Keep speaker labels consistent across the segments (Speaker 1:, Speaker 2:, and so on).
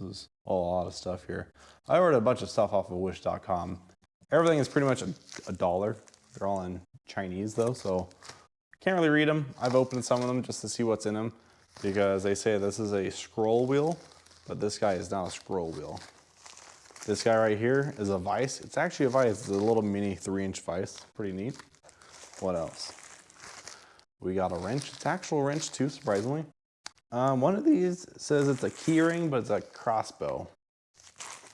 Speaker 1: is a lot of stuff here. I ordered a bunch of stuff off of wish.com. Everything is pretty much $1. They're all in Chinese though, so can't really read them. I've opened some of them just to see what's in them because they say this is a scroll wheel, but this guy is not a scroll wheel. This guy right here is a vise. It's actually a vise. It's a little mini 3-inch vise. Pretty neat. What else? We got a wrench. It's actual wrench too, surprisingly. One of these says it's a key ring, but it's a crossbow.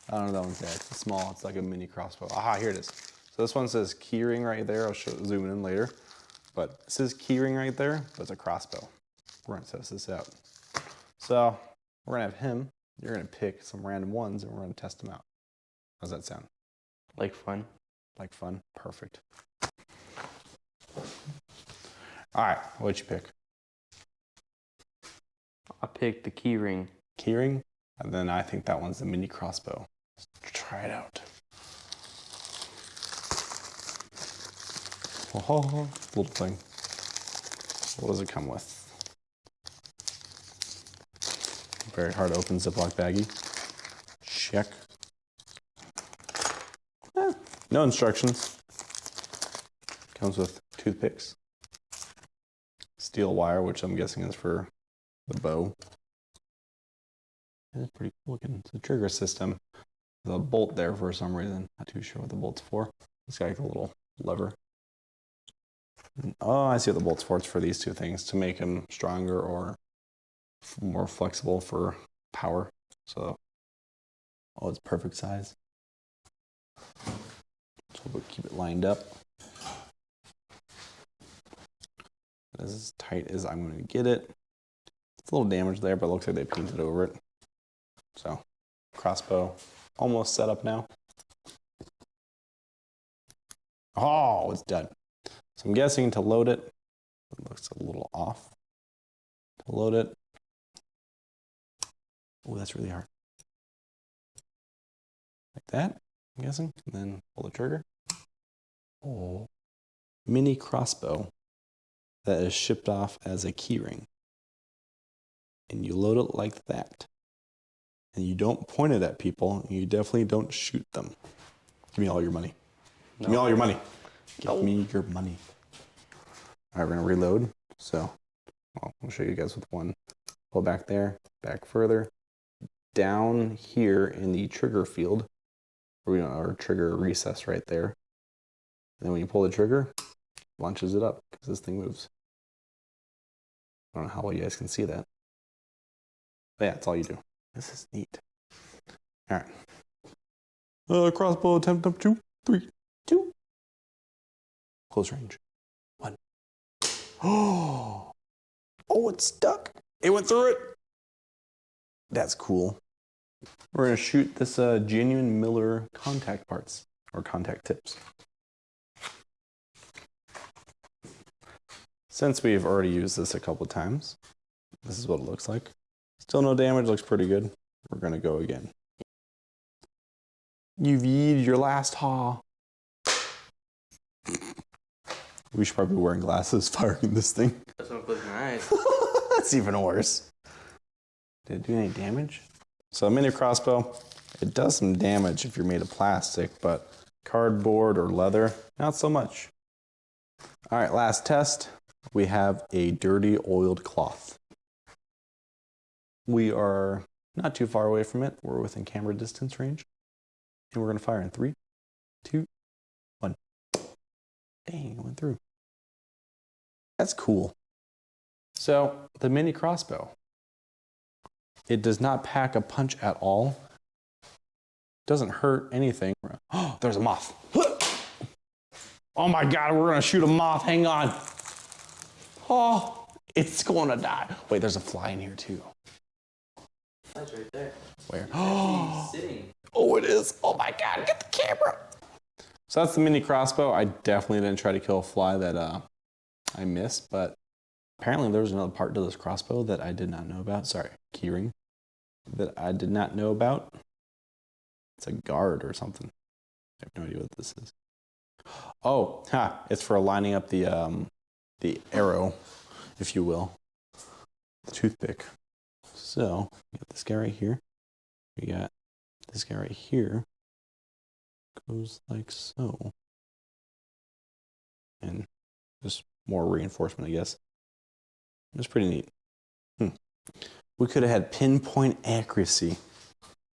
Speaker 1: I don't know that one's there. It's small. It's like a mini crossbow. Aha, here it is. So this one says key ring right there. I'll zoom in later. But it says key ring right there, but it's a crossbow. We're gonna test this out. So we're gonna have him. You're gonna pick some random ones and we're gonna test them out. How's that sound?
Speaker 2: Like fun.
Speaker 1: Like fun? Perfect. All right, what'd you pick?
Speaker 2: I picked the key ring.
Speaker 1: Key ring? And then I think that one's the mini crossbow. Let's try it out. Oh, little thing. What does it come with? Very hard to open Ziploc baggie. Check. No instructions. Comes with toothpicks. Steel wire, which I'm guessing is for the bow. It's pretty cool looking. It's a trigger system. There's a bolt there for some reason. Not too sure what the bolt's for. It's got like a little lever. Oh, I see what the bolt's for. It's for these two things to make them stronger or more flexible for power. So, oh, it's perfect size. So we'll keep it lined up. As tight as I'm going to get it. It's a little damaged there, but it looks like they painted over it. So, crossbow almost set up now. Oh, it's done. So I'm guessing to load it, it looks a little off. To load it. Oh, that's really hard. Like that, I'm guessing. And then pull the trigger. Oh, mini crossbow that is shipped off as a keyring. And you load it like that. And you don't point it at people, and you definitely don't shoot them. Give me all your money. No. Give me all your money. Give me your money. All right, we're gonna reload. So, well, I'll show you guys with one. Pull back there, back further. Down here in the trigger field, or our trigger recess right there. And then when you pull the trigger, it launches it up because this thing moves. I don't know how well you guys can see that. But yeah, that's all you do. This is neat. All right. Crossbow attempt number 2, 3, 2. Close range. 1. Oh, it's stuck. It went through it. That's cool. We're gonna shoot this genuine Miller contact parts or contact tips. Since we've already used this a couple times, this is what it looks like. Still no damage, looks pretty good. We're gonna go again. You've yeeted your last haw. We should probably be wearing glasses firing this thing.
Speaker 2: That's what close my eyes.
Speaker 1: That's even worse. Did it do any damage? So a mini crossbow, it does some damage if you're made of plastic, but cardboard or leather, not so much. All right, last test. We have a dirty oiled cloth. We are not too far away from it. We're within camera distance range. And we're gonna fire in 3, 2, 1. Dang, it went through. That's cool. So the mini crossbow, it does not pack a punch at all. Doesn't hurt anything. Oh, there's a moth. Oh my God, we're gonna shoot a moth, hang on. Oh, it's gonna die. Wait, there's a fly in here too.
Speaker 2: Fly's right there.
Speaker 1: Where?
Speaker 2: Oh, sitting.
Speaker 1: Oh, it is. Oh my God, get the camera. So that's the mini crossbow. I definitely didn't try to kill a fly that I missed, but apparently there was another part to this crossbow that I did not know about. Sorry, keyring. That I did not know about. It's a guard or something. I have no idea what this is. Oh, it's for lining up the arrow, if you will. The toothpick. So, get this guy right here. We got this guy right here. Goes like so. And just more reinforcement, I guess. It's pretty neat. We could have had pinpoint accuracy